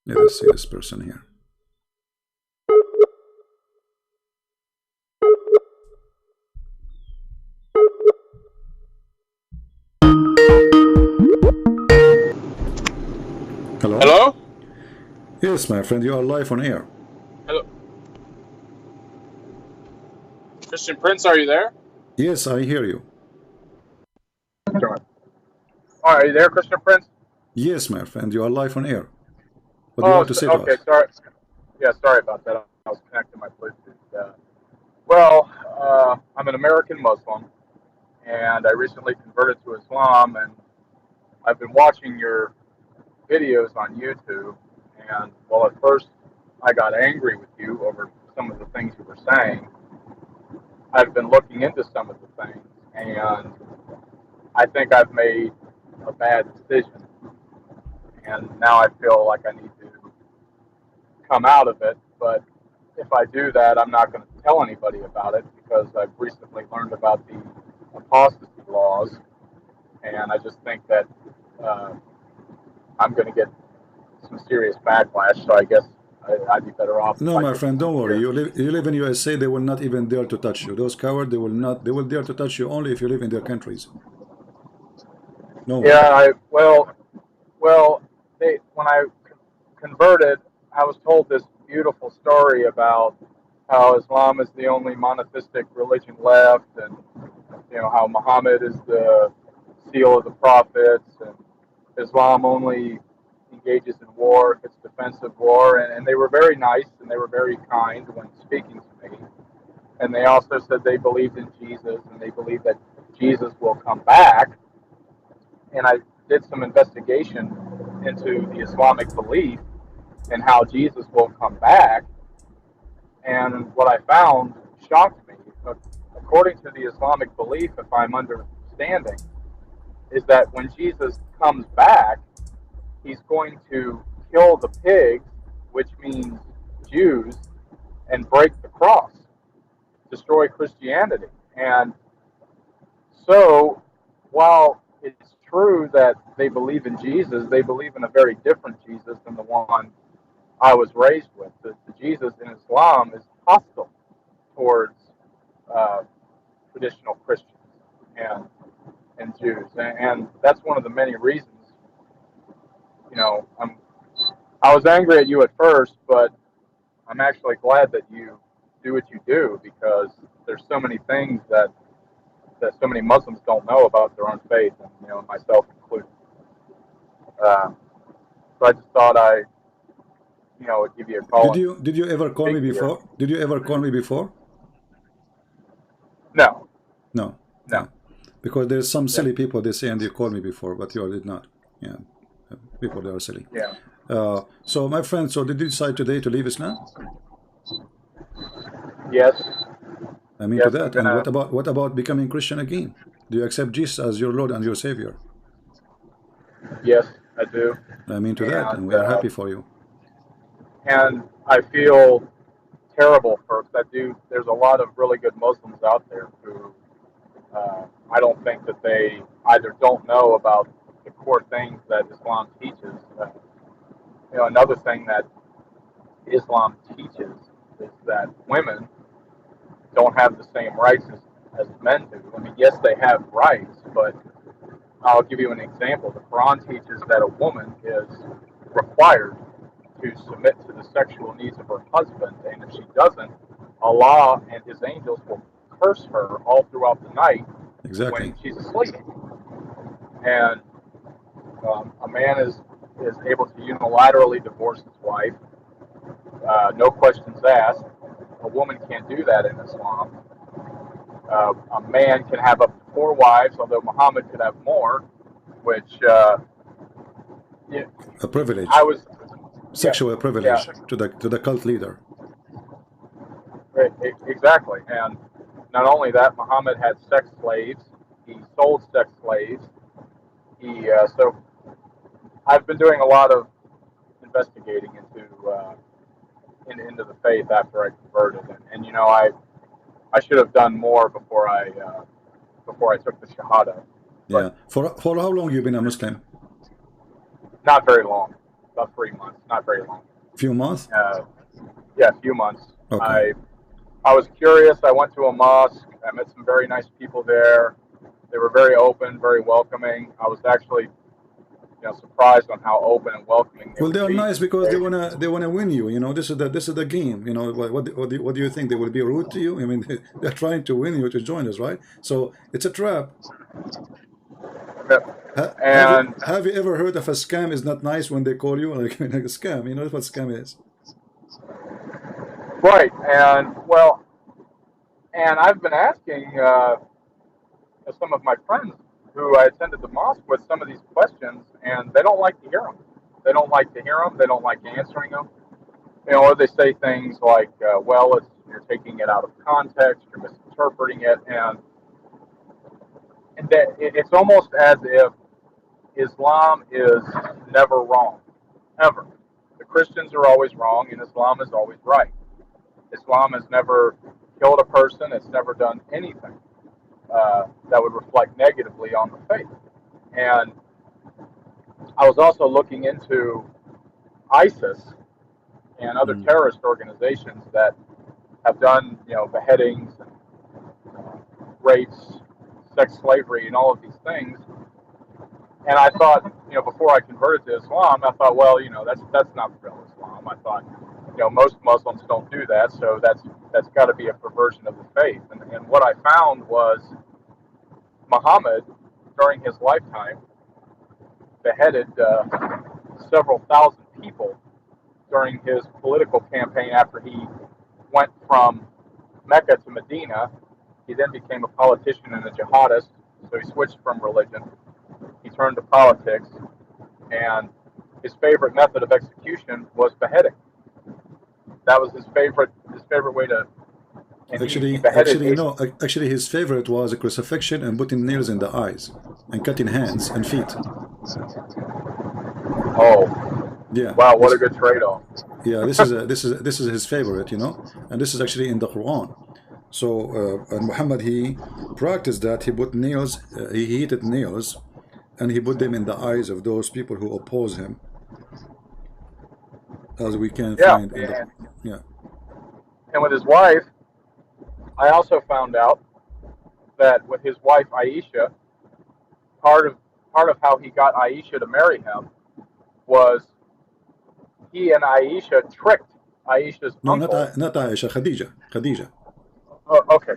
Let us see this person here. Hello? Hello? Yes, my friend, you are live on air. Hello. Christian Prince, are you there? Yes, I hear you. Sure. All right, are you there, Christian Prince? Yes, my friend, you are live on air. What do you Oh, want to say to okay, us? sorry. Yeah, sorry about that. I was connecting my Bluetooth. Well, I'm an American Muslim, and I recently converted to Islam, and I've been watching your videos on YouTube. And well, at first I got angry with you over some of the things you were saying. I've been looking into some of the things, and I think I've made a bad decision. And now I feel like I need to come out of it. But if I do that, I'm not going to tell anybody about it because I've recently learned about the apostasy laws, and I just think that uh, I'm going to get some serious backlash. So I guess I'd be better off if No, I my just friend, don't keep worry. here. You live in USA, they will not even dare to touch you. Those cowards, they will not, they will dare to touch you only if you live in their countries. Don't Yeah, worry. well, when I converted, I was told this beautiful story about how Islam is the only monotheistic religion left, and how Muhammad is the seal of the prophets, and Islam only engages in war if it's defensive war, and they were very nice and they were very kind when speaking to me, and they also said they believed in Jesus and they believe that Jesus will come back, and I did some investigation into the Islamic belief and how Jesus will come back. And what I found shocked me. According to the Islamic belief, if I'm understanding, is that when Jesus comes back, he's going to kill the pigs, which means Jews, and break the cross, destroy Christianity. And so, while it's true that they believe in Jesus, they believe in a very different Jesus than the one I was raised with. The Jesus in Islam is hostile towards uh, traditional Christians and Jews, and that's one of the many reasons. I was angry at you at first, but I'm actually glad that you do what you do because there's so many things that so many Muslims don't know about their own faith, and myself included. Uh, so I just thought I would give you a call Did and you did you ever call me speak to you. before? Did you ever call me before? No, No. no, Yeah. Because there's some yeah, silly people they say and they called me before, but you did not. Yeah. People they are silly. yeah, So my friend, so did you decide today to leave Islam? yes, I mean to yes. I'm that. And gonna. what about becoming Christian again? Do you accept Jesus as your Lord and your Savior? Yes, I do, I mean to that, and and we are happy for you. I feel terrible for that dude. There's a lot of really good Muslims out there who I don't think that they either don't know about the core things that Islam teaches. Another thing that Islam teaches is that women don't have the same rights as men do. I mean, yes, they have rights, but I'll give you an example. The Quran teaches that a woman is required to submit to the sexual needs of her husband, and if she doesn't, Allah and His angels will curse her all throughout the night Exactly. when she's asleep. And a man is able to unilaterally divorce his wife, no questions asked. A woman can't do that in Islam. A man can have up to four wives, although Muhammad could have more, which yeah, A I privilege, was, yeah, sexual yeah, privilege to the cult leader. exactly. And not only that, Muhammad had sex slaves. He sold sex slaves. So I've been doing a lot of investigating into the faith after I converted, and I should have done more before I took the Shahada, but Yeah. For how long you been a Muslim? not very long. about 3 months, not very long. Few months? Yeah, a few months. Okay. I was curious. I went to a mosque. I met some very nice people there. They were very open, very welcoming. I was actually, surprised on how open and welcoming they Well, they would are be. nice because they wanna win you. You know, this is the game. You know, what do you think? They will be rude to you? I mean, they're trying to win you to join us, right? So it's a trap. Ha, have you And have you ever heard of a scam is not nice when they call you like, like a scam? You know what scam is? right, and I've been asking some of my friends who I attended the mosque with some of these questions, and they don't like to hear them. They don't like to hear them. They don't like answering them. Or they say things like, "Well, you're taking it out of context. You're misinterpreting it," and that it's almost as if Islam is never wrong, ever. The Christians are always wrong, and Islam is always right. Islam has never killed a person. It's never done anything that would reflect negatively on the faith. And I was also looking into ISIS and other Mm. terrorist organizations that have done, beheadings, and rapes, sex slavery, and all of these things. And I thought, before I converted to Islam, I thought, well, that's not real Islam. I thought, most Muslims don't do that, so that's got to be a perversion of the faith. And what I found was Muhammad, during his lifetime, beheaded several thousand people during his political campaign after he went from Mecca to Medina. He then became a politician and a jihadist, so he switched from religion. He turned to politics, and his favorite method of execution was beheading. That was his favorite way to, and he beheaded. Actually, his favorite was a crucifixion and putting nails in the eyes and cutting hands and feet. Oh, Yeah, wow, what a good trade-off. yeah. This is his favorite, and this is actually in the Quran. So and Muhammad, he practiced that. He put nails, he heated nails, and he put them in the eyes of those people who oppose him, as we can Yeah, find in the, yeah. and with his wife, I also found out that with his wife Aisha, part of how he got Aisha to marry him was he and Aisha tricked Aisha's No, uncle. not Aisha, Khadija. Oh, okay,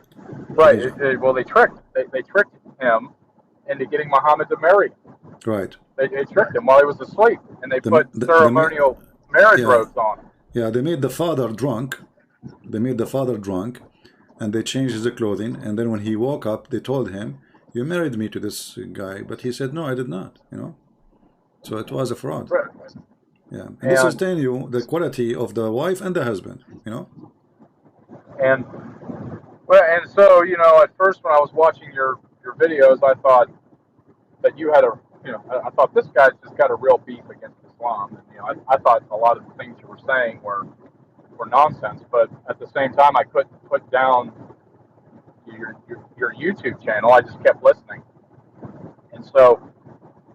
right. Khadija. Well, they tricked him into getting Muhammad to marry him. Right. They tricked him while he was asleep, and they The, put the ceremonial marriage yeah, robes on him. yeah. They made the father drunk. They made the father drunk, and they changed his clothing. And then when he woke up, they told him, "You married me to this guy," but he said, "No, I did not." So it was a fraud. Right. Yeah, and this is telling you the quality of the wife and the husband. And and so at first when I was watching your videos, I thought that you had I thought this guy's just got a real beef against Islam. And I thought a lot of the things you were saying were nonsense. But at the same time, I couldn't put down your YouTube channel. I just kept listening, and so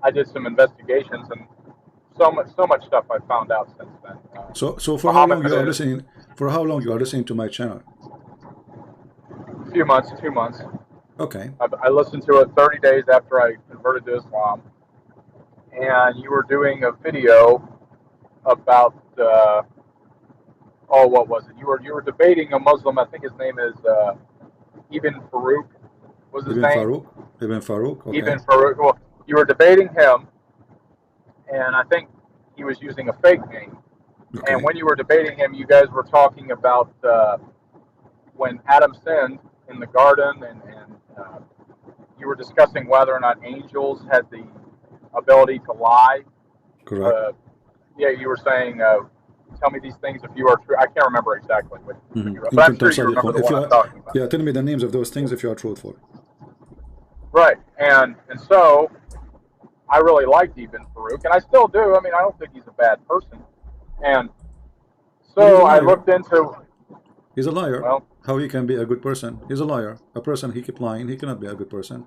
I did some investigations, and so much stuff I found out since then. So for how long Muhammad you are is listening? For how long you are listening to my channel? a few months, 2 months. Okay. I listened to it 30 days after I converted to Islam, and you were doing a video about what was it? You were debating a Muslim. I think his name is Ibn Farouk. Was his Ibn name? Farouk. Ibn Farouk. Okay. Ibn Farouk. Well, you were debating him, and I think he was using a fake name. Okay. And when you were debating him, you guys were talking about when Adam sinned in the garden, and you were discussing whether or not angels had the ability to lie. Correct. Yeah, you were saying, "Tell me these things if you are true." I can't remember exactly what you wrote, In but I'm kuntum sure you remember sadiqun. the If one you I'm are, talking about. yeah, tell me the names of those things if you are truthful. Right, and so I really liked Ibn Farouk, and I still do. I mean, I don't think he's a bad person, and Well, he's a so I liar. looked into. He's a liar. Well, How he can be a good person? He's a liar. A person he keep lying. He cannot be a good person.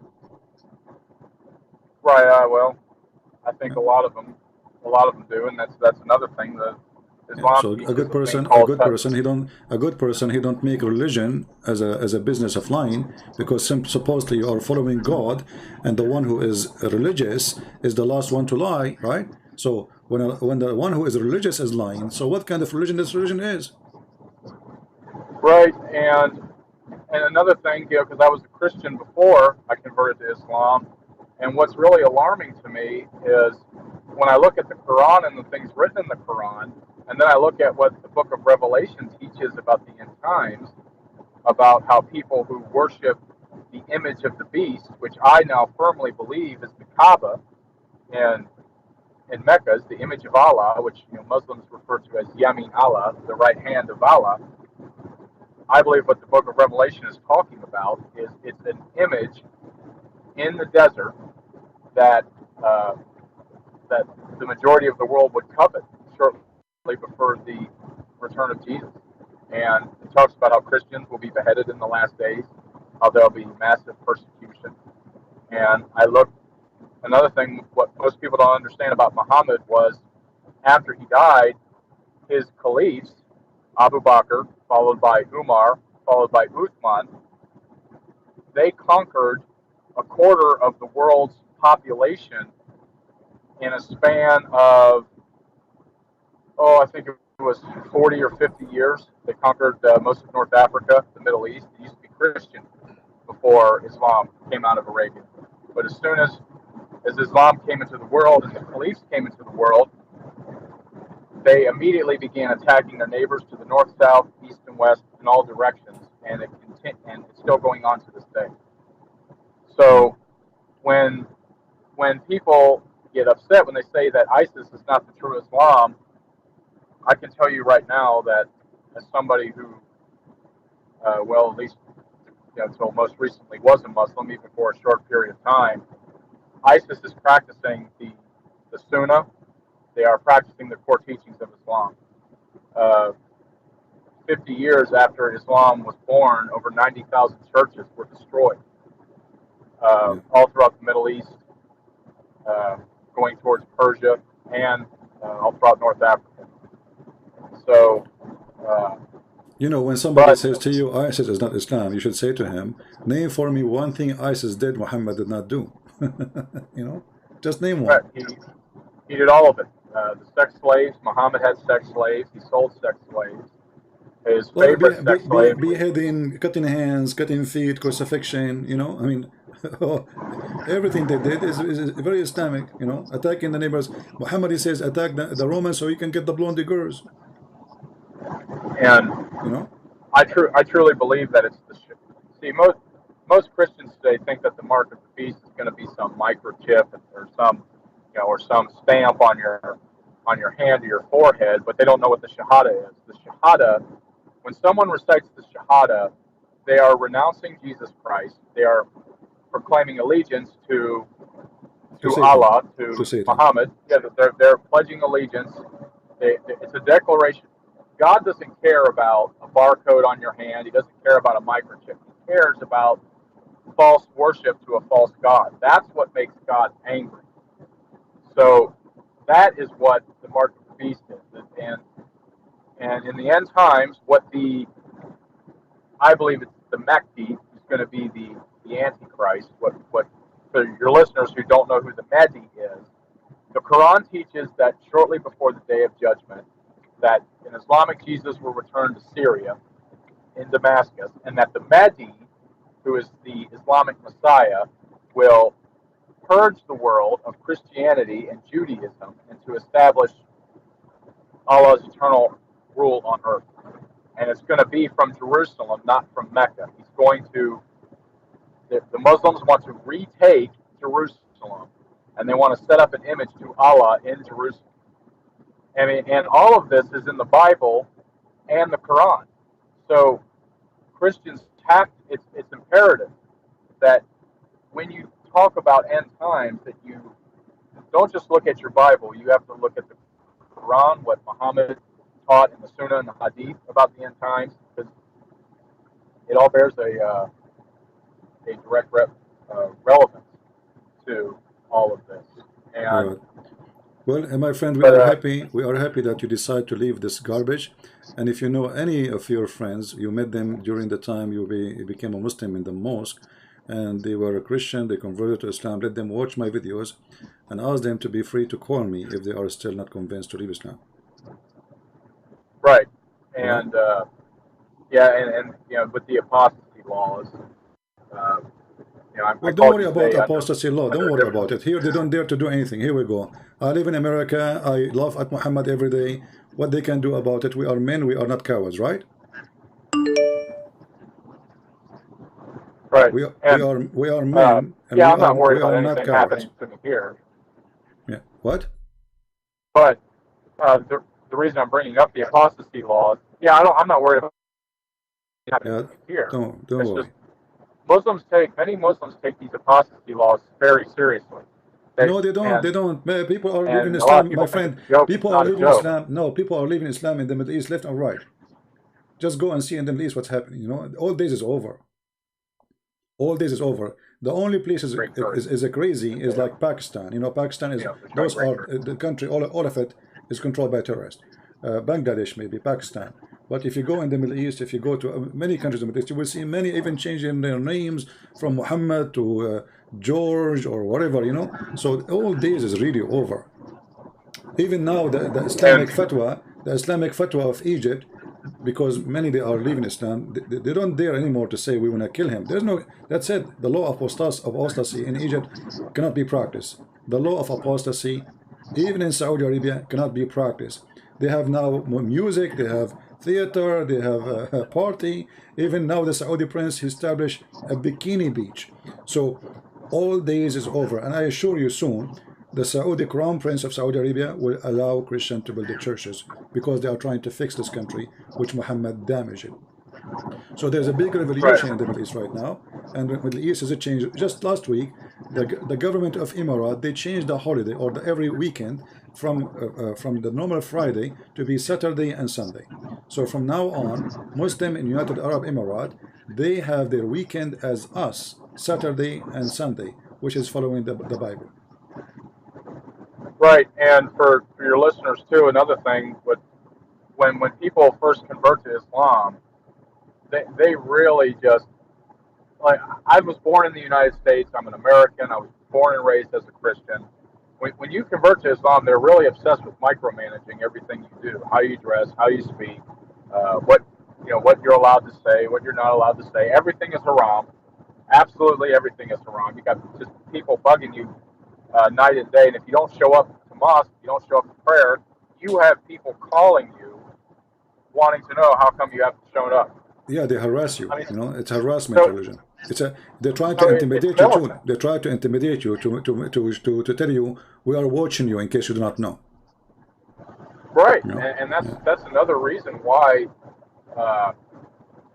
right. Well, I think Yeah. a lot of them a lot of them do, and that's another thing. The Yeah. Islam So teaches a thing called a good person, he don't make religion as a business of lying, because supposedly you are following God, and the one who is religious is the last one to lie, right? So when the one who is religious is lying, so what kind of religion this religion is? right. And another thing, because I was a Christian before I converted to Islam, and what's really alarming to me is when I look at the Quran and the things written in the Quran, and then I look at what the Book of Revelation teaches about the end times, about how people who worship the image of the beast, which I now firmly believe is the Kaaba in Mecca, is the image of Allah, which Muslims refer to as Yamin Allah, the right hand of Allah. I believe what the Book of Revelation is talking about is it's an image in the desert that uh, that the majority of the world would covet shortly before the return of Jesus. And it talks about how Christians will be beheaded in the last days, how there'll be massive persecution. And I look, another thing, what most people don't understand about Muhammad was after he died, his caliphs, Abu Bakr, followed by Umar, followed by Uthman, they conquered a quarter of the world's population in a span of, I think it was 40 or 50 years. They conquered most of North Africa, the Middle East. It used to be Christian before Islam came out of Arabia. But as soon as Islam came into the world and the caliphs came into the world, they immediately began attacking their neighbors to the north, south, east, and west in all directions, and it's still going on to this day. Hmm. So when people get upset when they say that ISIS is not the true Islam, I can tell you right now that as somebody who, at least until most recently was a Muslim, even for a short period of time, ISIS is practicing the Sunnah. They are practicing the core teachings of Islam. Uh, 50 years after Islam was born, over 90,000 churches were destroyed Yeah. all throughout the Middle East, uh, going towards Persia, and all throughout North Africa. So, uh, When somebody but says to you ISIS is not Islam, you should say to him, name for me one thing ISIS did Muhammad did not do. you know, just name one. he did all of it. The sex slaves, Muhammad had sex slaves. He sold sex slaves. His Well, favorite sex slave. beheading, cutting hands, cutting feet, crucifixion, I mean, everything they did is very Islamic, attacking the neighbors. Muhammad, he says, attack the Romans so you can get the blondie girls, And you know? I truly believe that it's the. See, most Christians today think that the mark of the beast is going to be some microchip or some stamp on your hand or your forehead, but they don't know what the Shahada is. The Shahada, when someone recites the Shahada, they are renouncing Jesus Christ. They are proclaiming allegiance To to Satan. Allah, To to Satan. Muhammad. Yeah, they're pledging allegiance. It's a declaration. God doesn't care about a barcode on your hand. He doesn't care about a microchip. He cares about false worship to a false God. That's what makes God angry. So that is what the mark of the beast is. And in the end times, I believe it's the Mahdi is going to be the Antichrist. What for your listeners who don't know who the Mahdi is, the Quran teaches that shortly before the day of judgment, that an Islamic Jesus will return to Syria in Damascus, and that the Mahdi, who is the Islamic Messiah, will purge the world of Christianity and Judaism and to establish Allah's eternal rule on earth. And it's going to be from Jerusalem, not from Mecca. The Muslims want to retake Jerusalem, and they want to set up an image to Allah in Jerusalem. And all of this is in the Bible and the Quran. So Christians it's imperative that when you talk about end times, that you don't just look at your Bible. You have to look at the Quran, what Muhammad taught in the Sunnah and the Hadith about the end times, because it all bears a direct relevance to all of this. All And right. Well, my friend, we But are happy. We are happy that you decide to leave this garbage. And if you know any of your friends, you met them during the time you became a Muslim in the mosque, and they were a Christian, they converted to Islam, let them watch my videos and ask them to be free to call me if they are still not convinced to leave Islam. right, All right? and yeah, and with the apostasy laws, uh, I Well, don't called you worry about today apostasy law. Don't under a worry about different. it. Here, they don't dare to do anything. Here we go. I live in America. I laugh at Muhammad every day. What they can do about it? We are men. We are not cowards, right? Right, and We are men, and yeah, I'm not worried we about are not anything cowards. happening to me here, Yeah. What? but the reason I'm bringing up the apostasy laws, yeah, I'm not worried about anything happening Yeah. to me here. Don't It's just worry. many Muslims take these apostasy laws very seriously. They No, they don't. and They don't. People are leaving and a lot of Islam, my people think friend. it's a joke. It's People are not a leaving joke. Islam. No, people are leaving Islam in the Middle East, left and right. Just go and see in the Middle East what's happening. You know, all days is over. All this is over. The only place Great story. is crazy is Yeah, like Pakistan. You know, Pakistan is yeah, it's those great are story. the country. All of it is controlled by terrorists. Bangladesh, maybe Pakistan. But if you go in the Middle East, if you go to many countries in the Middle East, you will see many even changing their names from Muhammad to George or whatever. You know, so all this is really over. Even now, And The Islamic fatwa of Egypt, because many they are leaving Islam, they don't dare anymore to say we want to kill him. There's no. That's it. The law of apostasy in Egypt cannot be practiced. The law of apostasy, even in Saudi Arabia, cannot be practiced. They have now music, they have theater, they have a party. Even now, the Saudi prince established a bikini beach. So all days is over, and I assure you soon the Saudi Crown Prince of Saudi Arabia will allow Christians to build the churches because they are trying to fix this country, which Muhammad damaged it. So there's a big right, revolution in the Middle East right now, and the Middle East has a change. Just last week, the government of Emirat they changed the holiday or every weekend from the normal Friday to be Saturday and Sunday. So from now on, Muslim in United Arab Emirates they have their weekend as us Saturday and Sunday, which is following the Bible. right. And for your listeners too, another thing with when people first convert to Islam, they really just like I was born in the United States. I'm an American. I was born and raised as a Christian. When you convert to Islam, they're really obsessed with micromanaging everything you do, how you dress, how you speak, what what you're allowed to say, what you're not allowed to say. Everything is haram. Absolutely everything is haram. You got just people bugging you night and day, and if you don't show up to mosque, you don't show up to prayer, you have people calling you wanting to know how come you haven't shown up. Yeah, they harass you. I mean, You know, it's harassment so religion. They're trying to it's intimidate you too. militant. They try to intimidate you to tell you we are watching you in case you do not know. Right, You know, and yeah. that's another reason why uh,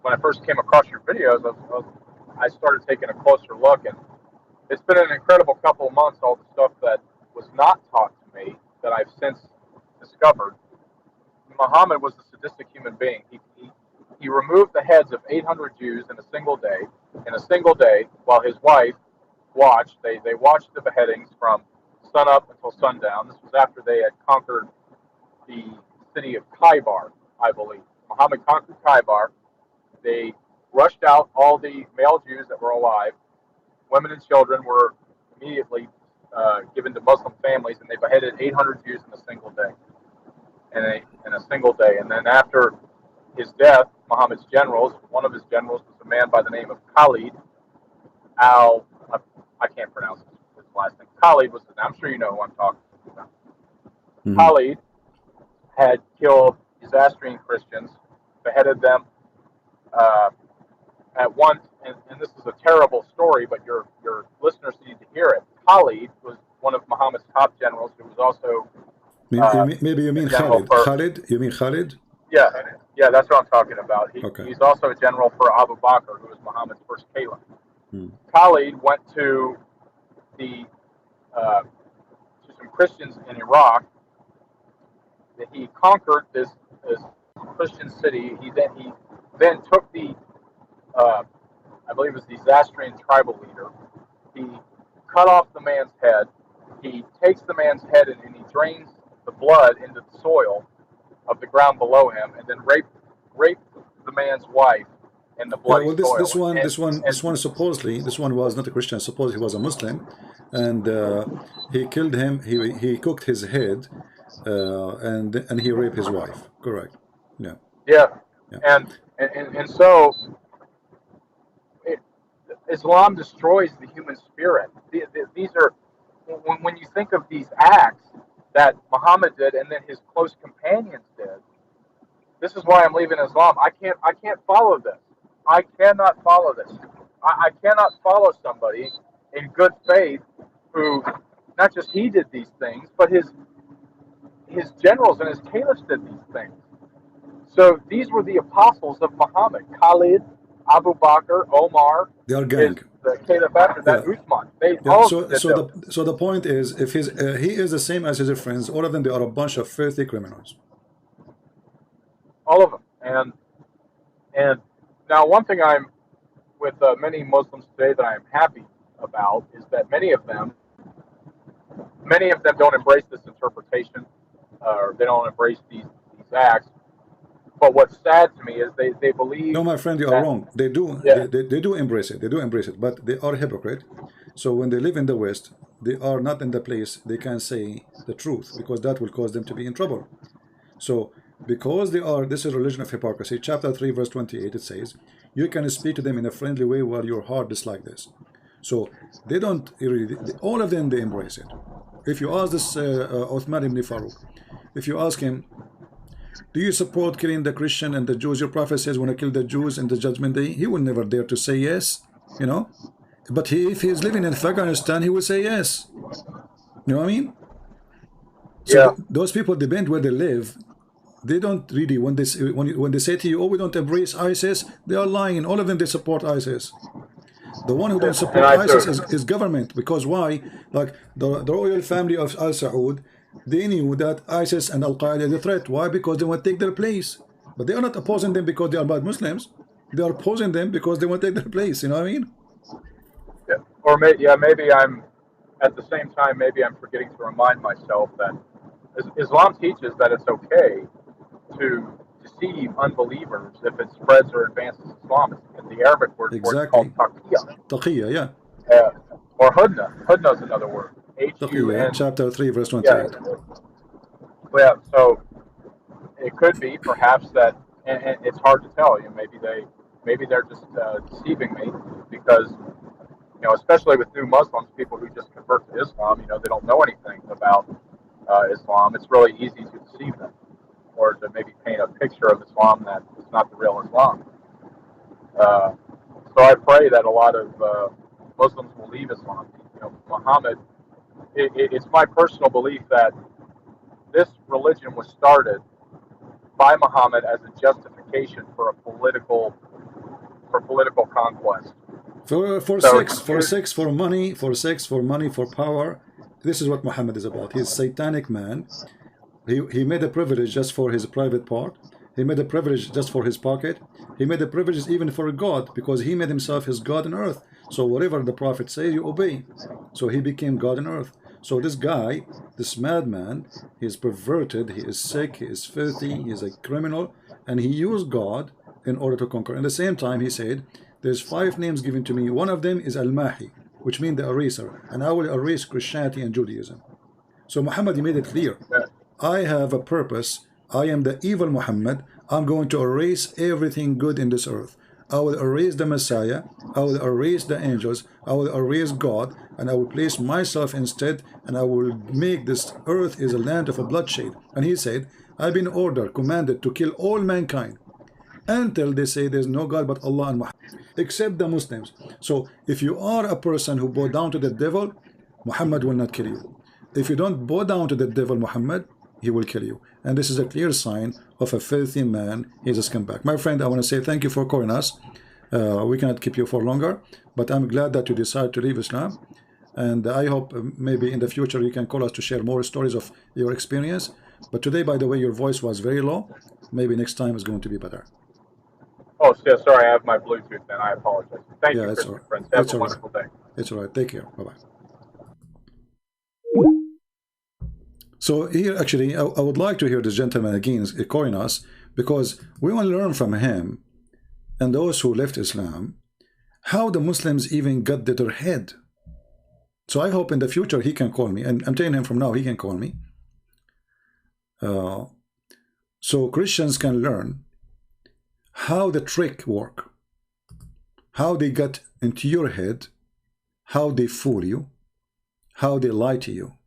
when I first came across your videos, I started taking a closer look, and it's been an incredible couple of months. All the stuff that was not taught to me that I've since discovered. Muhammad was a sadistic human being. He removed the heads of 800 Jews in a single day. In a single day, while his wife watched, they watched the beheadings from sunup until sundown. This was after they had conquered the city of Khaybar, I believe. Muhammad conquered Khaybar. They rushed out all the male Jews that were alive. Women and children were immediately given to Muslim families, and they beheaded 800 Jews in a single day. In a single day. And then after his death, Muhammad's generals, one of his generals was a man by the name of Khalid al. I can't pronounce his last name. Khalid was. I'm sure you know who I'm talking about. Mhm. Khalid had killed Zoroastrian Christians, beheaded them uh, at once. And this is a terrible story, but your listeners need to hear it. Khalid was one of Muhammad's top generals, who was also Maybe you a mean general Khalid. for. Khalid? You mean Khalid? Yeah, yeah, that's what I'm talking about. Okay. He's also a general for Abu Bakr, who was Muhammad's first caliph. Hmm. Khalid went the to some Christians in Iraq. That he conquered this Christian city. He then took the uh, I believe it was the Zoroastrian tribal leader. He cut off the man's head, he takes the man's head and he drains the blood into the soil of the ground below him, and then rape the man's wife in the Yeah, bloody well, this soil. one, And this one supposedly, this one was not a Christian. Suppose he was a Muslim, and he killed him. He cooked his head, and he raped his wife. Correct. Yeah, yeah, yeah. and so it, Islam destroys the human spirit. These are when you think of these acts that Muhammad did and then his close companions did. This is why I'm leaving Islam. I can't follow this. I cannot follow this. I cannot follow somebody in good faith who not just he did these things, but his generals and his caliphs did these things. So these were the apostles of Muhammad: Khalid, Abu Bakr, Omar, They are his gang. the caliph after that, Yeah, Uthman. They yeah. all of them So did so the those. so the point is, if he is the same as his friends, all of them they are a bunch of filthy criminals. All of them. And now one thing I'm with many Muslims today that I am happy about is that many of them don't embrace this interpretation, or they don't embrace these acts. But what's sad to me is they believe No, my friend, you are that, wrong. They do, yeah, they do embrace it. They do embrace it, but they are hypocrite. So when they live in the West, they are not in the place they can say the truth because that will cause them to be in trouble. So because they are, this is religion of hypocrisy. Chapter 3, verse 28, it says, you can speak to them in a friendly way while your heart is like this. So they don't really, all of them, they embrace it. If you ask this Uthman ibn Farouk, if you ask him, do you support killing the Christian and the Jews? Your prophet says when I kill the Jews in the judgment day, he will never dare to say yes, you know. But if he is living in Afghanistan, he will say yes. You know what I mean? So yeah, those people depend where they live. They don't really when they say to you, "Oh, we don't embrace ISIS," they are lying. All of them they support ISIS. The one who don't and support I ISIS do. is government because why? Like the royal family of Al Saud, they knew that ISIS and Al Qaeda is a threat. Why? Because they want to take their place. But they are not opposing them because they are bad Muslims. They are opposing them because they want to take their place. You know what I mean? Yeah. Or maybe I'm at the same time maybe I'm forgetting to remind myself that Islam teaches that it's okay to deceive unbelievers if it spreads or advances Islam. And the Arabic word for it is called Exactly. taqiyya, Taqiyya, yeah. uh, or hudna. Hudna is another word. Taqiyya, Hun. chapter 3, verse Yeah. 28. Yeah. So it could be perhaps that, and it's hard to tell. Maybe they're just deceiving me because especially with new Muslims, people who just convert to Islam, they don't know anything about Islam. It's really easy to deceive them or to maybe paint a picture of Islam that is not the real Islam. Uh, so I pray that a lot of Muslims will leave Islam. Muhammad. It's my personal belief that this religion was started by Muhammad as a justification for political conquest. For So sex, for sex, for money, for sex, for money, for power. This is what Muhammad is about. He's a satanic man. He made a privilege just for his private part. He made a privilege just for his pocket. He made the privileges even for God because he made himself his God on earth. So whatever the prophet say, you obey. So he became God on earth. So this guy, this madman, he is perverted, he is sick, he is filthy, he is a criminal, and he used God in order to conquer. At the same time, he said, there's 5 names given to me. One of them is Al-Mahi, which means the eraser, and I will erase Christianity and Judaism. So Muhammad, he made it clear. I have a purpose. I am the evil Muhammad. I'm going to erase everything good in this earth. I will erase the Messiah. I will erase the angels. I will erase God, and I will place myself instead, and I will make this earth is a land of a bloodshed. And he said, I've been ordered, commanded to kill all mankind until they say there's no God but Allah and Muhammad, except the Muslims. So if you are a person who bow down to the devil, Muhammad will not kill you. If you don't bow down to the devil Muhammad, he will kill you. And this is a clear sign of a filthy man. He's a scumbag. My friend, I want to say thank you for calling us. We cannot keep you for longer, but I'm glad that you decided to leave Islam. And I hope maybe in the future you can call us to share more stories of your experience. But today, by the way, your voice was very low. Maybe next time is going to be better. Oh, yeah, sorry, I have my Bluetooth then. I apologize. Thank you, Yeah, it's all Christian right. friends. Have It's a all right. wonderful day. It's all right. Take care. Bye bye. So here, actually, I would like to hear this gentleman again echoing us, because we want to learn from him and those who left Islam how the Muslims even got to their head. So I hope in the future he can call me, and I'm telling him from now he can call me. So Christians can learn how the trick work, how they got into your head, how they fool you, how they lie to you.